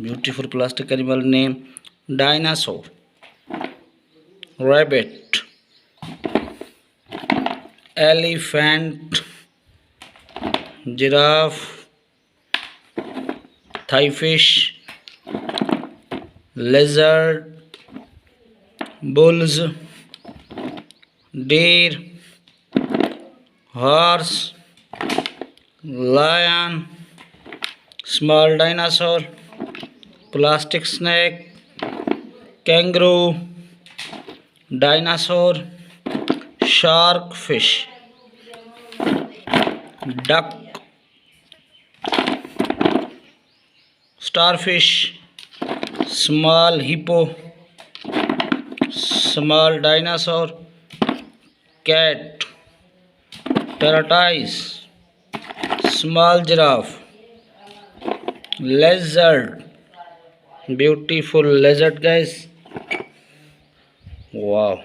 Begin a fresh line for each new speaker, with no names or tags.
beautiful plastic animal name dinosaur, rabbit, elephant, giraffe, thigh fish, lizard, bulls, deer, horse, lion, small dinosaur, plastic snake, kangaroo, dinosaur, shark fish, duck, starfish, small hippo, small dinosaur, cat, tortoise, small giraffe, lizard, beautiful lizard guys. Wow.